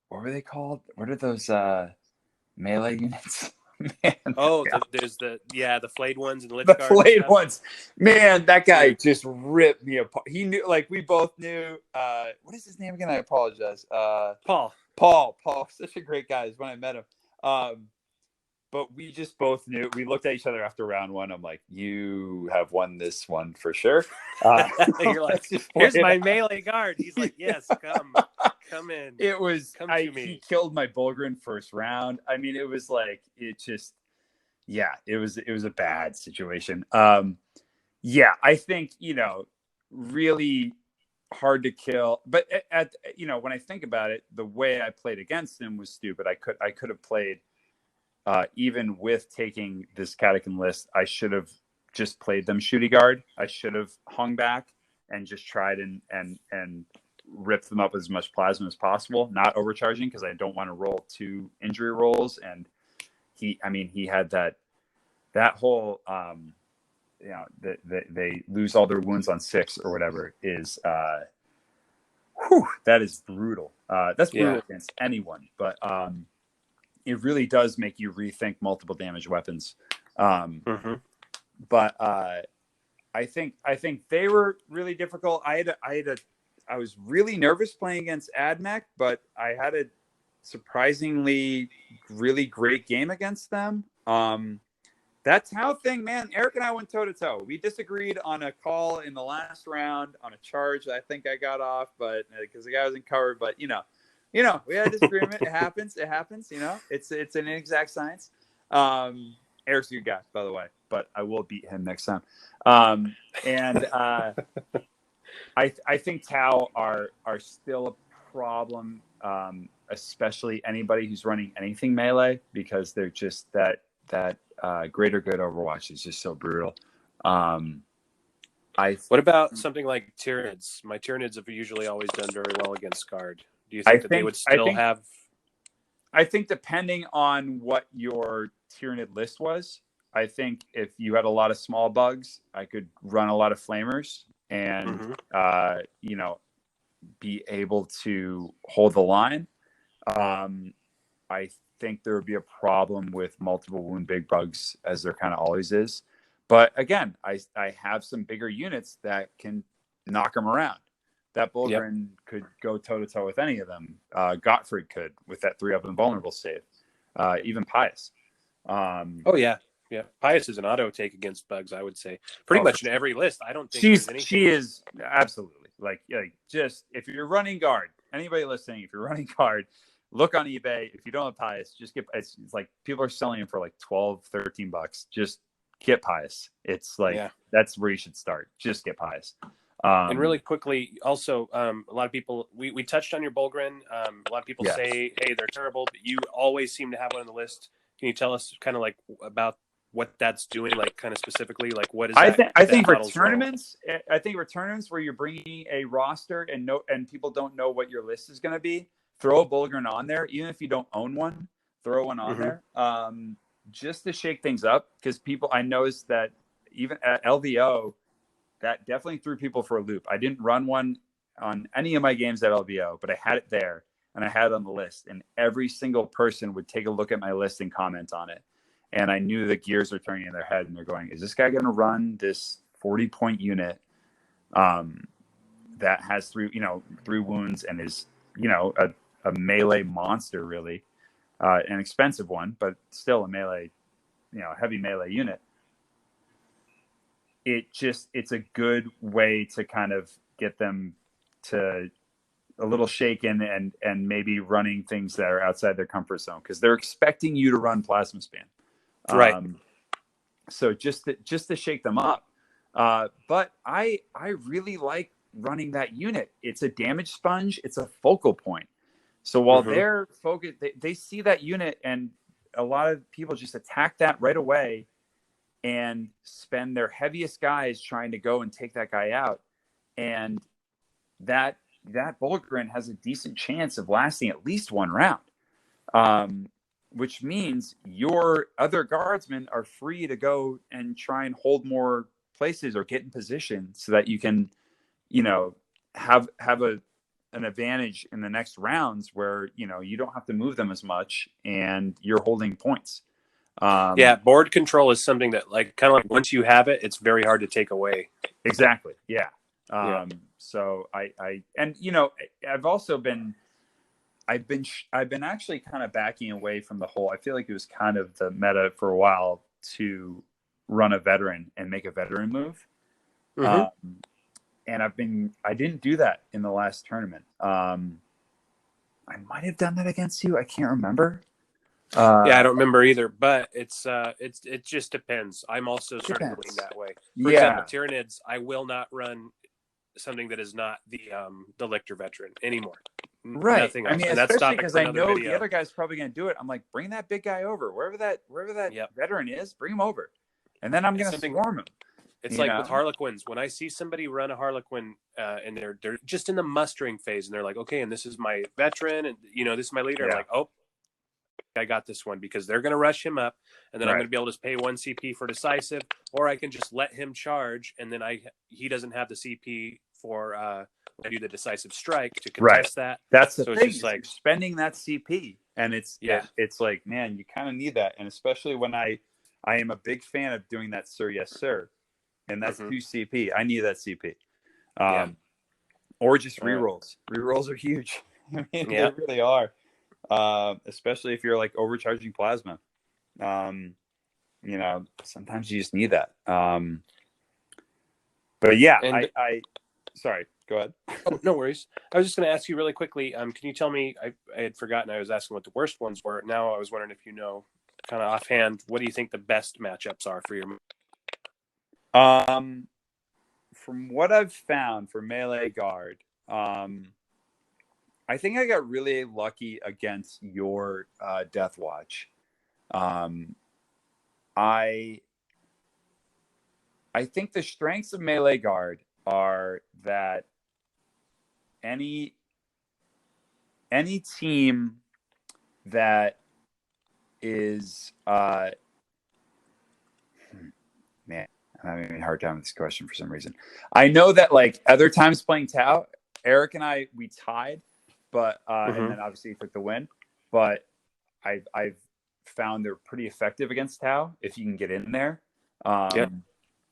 what were they called? What are those melee units? Man, there's the flayed ones and the flayed ones. Man, that guy just ripped me apart. He knew, we both knew. What is his name again? I apologize. Paul. Such a great guy is when I met him. But we just both knew. We looked at each other after round 1. I'm like, you have won this one for sure. You're like, here's my melee guard. He's like, yes, come in. It was, come to me. He killed my Bullgryn first round. I mean, it was it was a bad situation. I think, really hard to kill. But when I think about it, the way I played against him was stupid. I could have played, even with taking this Catachan list, I should have just played them shooty guard. I should have hung back and just tried and ripped them up with as much plasma as possible, not overcharging because I don't want to roll 2 injury rolls and he had that whole, they lose all their wounds on 6 or whatever is, that is brutal. That's brutal against anyone, but it really does make you rethink multiple damage weapons. But I think they were really difficult. I was really nervous playing against AdMech, but I had a surprisingly really great game against them. That Tau thing, man, Eric and I went toe to toe. We disagreed on a call in the last round on a charge that I think I got off, but because the guy wasn't covered. But we had a disagreement. It happens. It's an inexact science. Eric's a good guy, by the way, but I will beat him next time. I think Tau are still a problem, especially anybody who's running anything melee, because they're just that greater good Overwatch is just so brutal. What about something like Tyranids? My Tyranids have usually always done very well against Guard. Do you think they would still have? I think depending on what your Tyranid list was, I think if you had a lot of small bugs, I could run a lot of flamers and be able to hold the line. I think there would be a problem with multiple wound big bugs, as there kind of always is. But again, I have some bigger units that can knock them around. That Bullgryn could go toe-to-toe with any of them. Gottfried could with that 3-up invulnerable save. Even Pius. Yeah. Pius is an auto take against bugs, I would say. Pretty much in every list. I don't think she is absolutely. Like just if you're running Guard, anybody listening, if you're running Guard, look on eBay. If you don't have Pius, just get. It's like people are selling them for like $12-$13. Just get Pius. It's like that's where you should start. Just get Pius. And really quickly, also, a lot of people, we touched on your Bullgryn. A lot of people say, hey, they're terrible, but you always seem to have one on the list. Can you tell us kind of like about what that's doing, like kind of specifically, like what is that? I think for tournaments, where you're bringing a roster and people don't know what your list is going to be, throw a Bullgryn on there. Even if you don't own one, throw one on there, just to shake things up. Because I noticed that even at LVO, that definitely threw people for a loop. I didn't run one on any of my games at LVO, but I had it there and I had it on the list. And every single person would take a look at my list and comment on it. And I knew the gears were turning in their head and they're going, is this guy going to run this 40-point unit that has 3 wounds and is, a melee monster, really, an expensive one, but still a melee, heavy melee unit. It's a good way to kind of get them to a little shaken and maybe running things that are outside their comfort zone, because they're expecting you to run plasma span. Right. So just to shake them up. But I really like running that unit. It's a damage sponge. It's a focal point. So while they're focused, they see that unit, and a lot of people just attack that right away and spend their heaviest guys trying to go and take that guy out. And that Bullgryns has a decent chance of lasting at least one round, which means your other guardsmen are free to go and try and hold more places or get in position so that you can, have an advantage in the next rounds where, you don't have to move them as much and you're holding points. Board control is something that kind of like once you have it, it's very hard to take away. Exactly. Yeah. So I've also been actually kind of backing away from the whole, I feel like it was kind of the meta for a while to run a veteran and make a veteran move. And I didn't do that in the last tournament. I might have done that against you. I can't remember. I don't remember either, but it just depends. I'm also starting to lean that way. For example, Tyranids, I will not run something that is not the Lictor veteran anymore. Right. Nothing else. Especially because I know the other guy's probably going to do it. I'm like, bring that big guy over. Wherever that veteran is, bring him over. And then I'm going to swarm him. It's like with Harlequins. When I see somebody run a Harlequin and they're just in the mustering phase and they're like, okay, and this is my veteran and this is my leader. I'm like, oh, I got this one because they're going to rush him up, and then I'm Right. going to be able to pay 1 CP for decisive, or I can just let him charge, and then he doesn't have the CP for when I do the decisive strike to contest that. That's the So it's thing. just like You're spending that CP, and it's like, man, you kind of need that, and especially when I am a big fan of doing that, sir, yes, sir, and that's 2 CP. I need that CP, or just rerolls. Rerolls are huge. I mean, they really are, especially if you're like overcharging plasma. You know, sometimes you just need that. But yeah, and, I sorry, go ahead. Oh, no worries. I was just going to ask you really quickly. Can you tell me? I had forgotten. I was asking what the worst ones were. Now I was wondering if you know, kind of offhand, what do you think the best matchups are for your? From what I've found for melee guard, I think I got really lucky against your Death Watch. I think the strengths of melee guard are that any team that is man, I'm having a hard time with this question for some reason. I know that like other times playing Tau, Eric and I, we tied, but and then obviously he took the win. But I've found they're pretty effective against Tau if you can get in there. You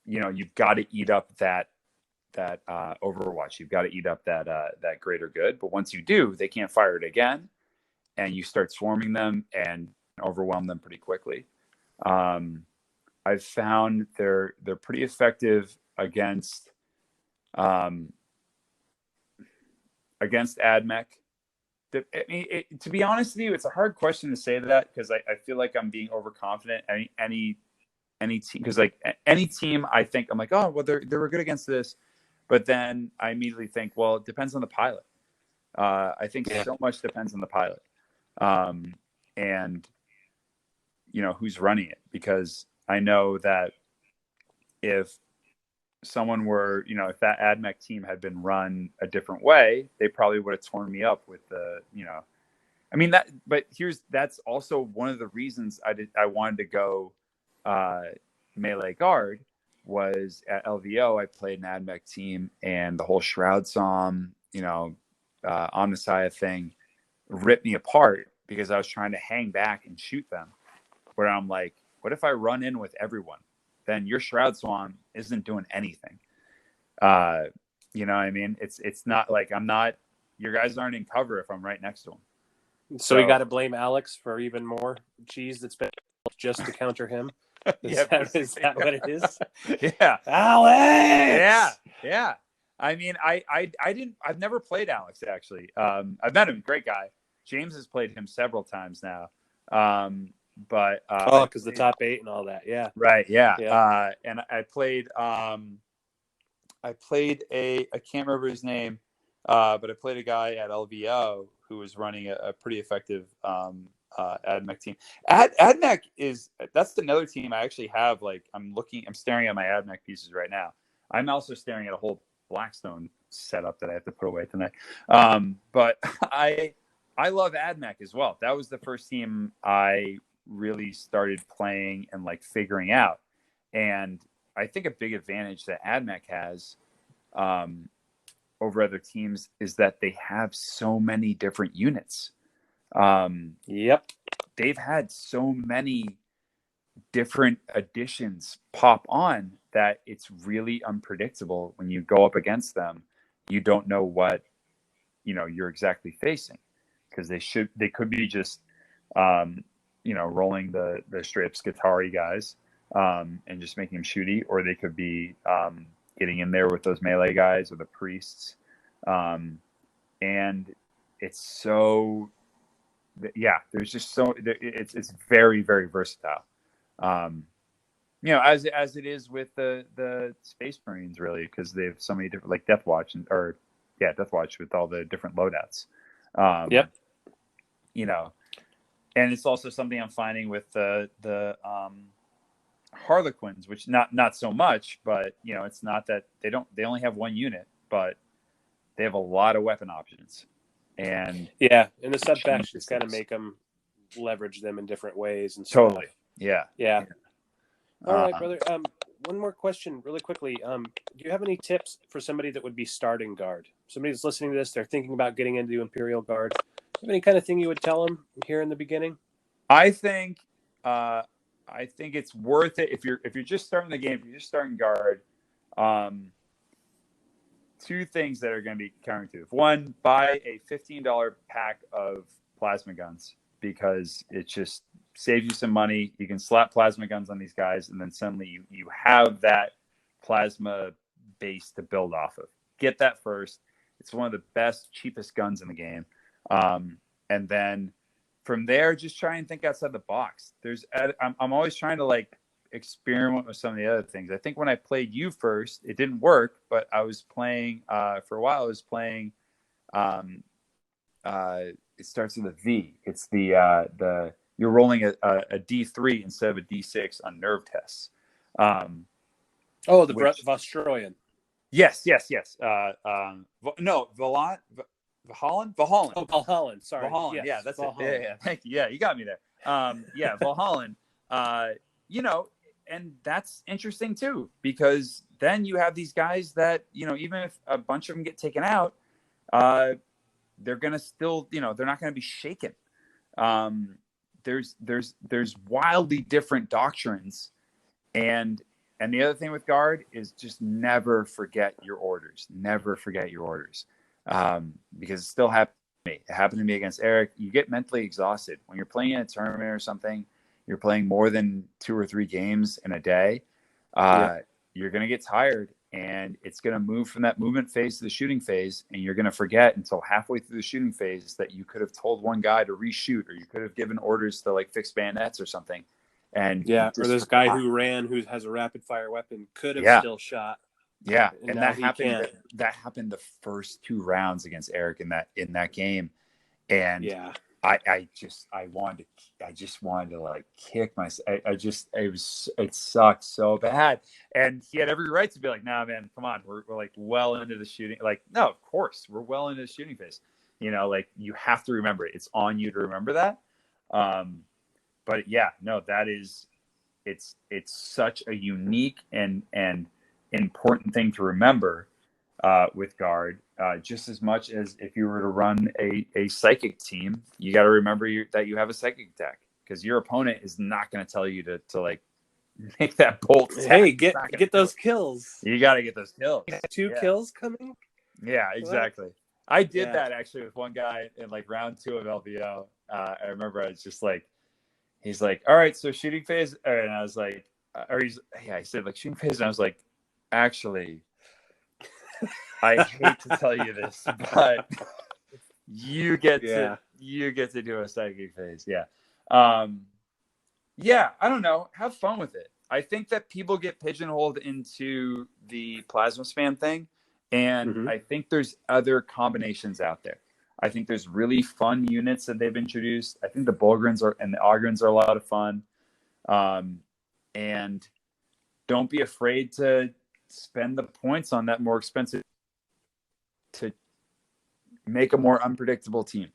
know, you've got to eat up that Overwatch. You've got to eat up that greater good. But once you do, they can't fire it again, and you start swarming them and overwhelm them pretty quickly. I've found they're pretty effective against AdMech. I mean, to be honest with you, it's a hard question to say that because I feel like I'm being overconfident. Any team, because like any team, I think I'm like, oh well, they were good against this, but then I immediately think, well, it depends on the pilot. I think so much depends on the pilot, and you know who's running it, because I know that if someone were, you know, if that AdMech team had been run a different way, they probably would have torn me up with the, you know, I mean that, but that's also one of the reasons I wanted to go melee guard was at LVO. I played an AdMech team, and the whole Shroud Psalm, you know, Omnissiah thing ripped me apart because I was trying to hang back and shoot them. Where I'm like, what if I run in with everyone? Then your Shroud Swan isn't doing anything. You know what I mean? It's not like your guys aren't in cover if I'm right next to them. So we got to blame Alex for even more cheese that's been just to counter him. Is that what it is? Yeah. Alex! Yeah. I mean, I've never played Alex, actually. I've met him, great guy. James has played him several times now. But because the top 8 and all that, right, and I played I can't remember his name, but I played a guy at LVO who was running a pretty effective AdMech team. AdMech that's another team I actually have. Like I'm staring at my AdMech pieces right now. I'm also staring at a whole Blackstone setup that I have to put away tonight. But I love AdMech as well. That was the first team I really started playing and like figuring out. And I think a big advantage that AdMech has over other teams is that they have so many different units. They've had so many different additions pop on that it's really unpredictable. When you go up against them, you don't know what, you know, you're exactly facing, because they could be just you know, rolling the straight up Skitarii guys and just making them shooty, or they could be getting in there with those melee guys or the priests. And it's so, there's just so, it's very, very versatile. You know, as it is with the Space Marines, really, because they have so many different, like Death Watch with all the different loadouts. You know, and it's also something I'm finding with the Harlequins, which not so much, but you know, it's not that they only have one unit, but they have a lot of weapon options. And and the subfactions kind of make them leverage them in different ways and stuff. Totally. Yeah. Yeah. All right, brother. One more question really quickly. Do you have any tips for somebody that would be starting Guard? Somebody that's listening to this, they're thinking about getting into Imperial Guard. Do you have any kind of thing you would tell them here in the beginning? I think it's worth it if you're just starting the game, if you're just starting Guard. Two things that are going to be counterintuitive. One, buy a $15 pack of plasma guns because it just saves you some money. You can slap plasma guns on these guys, and then suddenly you have that plasma base to build off of. Get that first. It's one of the best, cheapest guns in the game. And then from there, just try and think outside the box. I'm always trying to like experiment with some of the other things. I think when I played you first, it didn't work, but I was playing for a while. I was playing. It starts with a V. It's the you're rolling a D3 instead of a D6 on nerve tests. The Vostroyan. Yes. No, Valhalla. Valhalla. Oh, Valhalla. Sorry. Valhalla. Yes, Yeah, that's Valhalla. it. Yeah. Thank you. Yeah, you got me there. Valhalla. And that's interesting too, because then you have these guys that, even if a bunch of them get taken out, they're going to still, they're not going to be shaken. There's wildly different doctrines. And the other thing with Guard is just never forget your orders. Never forget your orders. Because it still happened to me. It happened to me against Eric. You get mentally exhausted when you're playing in a tournament or something. You're playing more than 2 or 3 games in a day. You're going to get tired, and it's going to move from that movement phase to the shooting phase, and you're going to forget until halfway through the shooting phase that you could have told one guy to reshoot, or you could have given orders to like fix bayonets or something. And or this guy who has a rapid fire weapon could have still shot. Yeah, and that happened. That happened the first 2 rounds against Eric in that game, and I just wanted to like kick myself. It sucked so bad, and he had every right to be like, "Nah, man, come on, we're like well into the shooting." Like, no, of course, we're well into the shooting phase. Like you have to remember it. It's on you to remember that. But yeah, no, it's such a unique and important thing to remember with Guard, just as much as if you were to run a psychic team, you got to remember that you have a psychic deck, because your opponent is not going to tell you to like make that bolt. Hey, get those kills. You got to get those kills. 2 kills coming. Yeah, exactly. What? I did that actually with one guy in like round 2 of LVO. I remember I was just like, he's like, all right, so shooting phase, and I was like, he said like shooting phase, and I was like, actually, I hate to tell you this, but you get to do a psychic phase. Yeah. I don't know. Have fun with it. I think that people get pigeonholed into the plasma spam thing, and I think there's other combinations out there. I think there's really fun units that they've introduced. I think the Bullgryns and the Ogrins are a lot of fun. And don't be afraid to spend the points on that more expensive to make a more unpredictable team.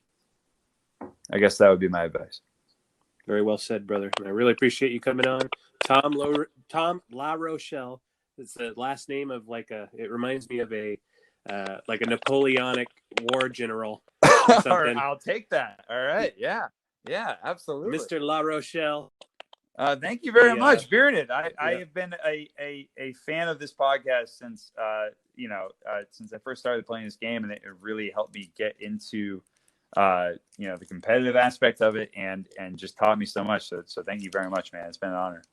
I guess that would be my advice. Very well said, brother. I really appreciate you coming on. Tom Larochelle. It's the last name of it reminds me of a Napoleonic war general or something. I'll take that. All right. Yeah, absolutely. Mr. Larochelle. Thank you very much, Beeranid. I have been a fan of this podcast since since I first started playing this game, and it really helped me get into the competitive aspect of it, and just taught me so much. So thank you very much, man. It's been an honor.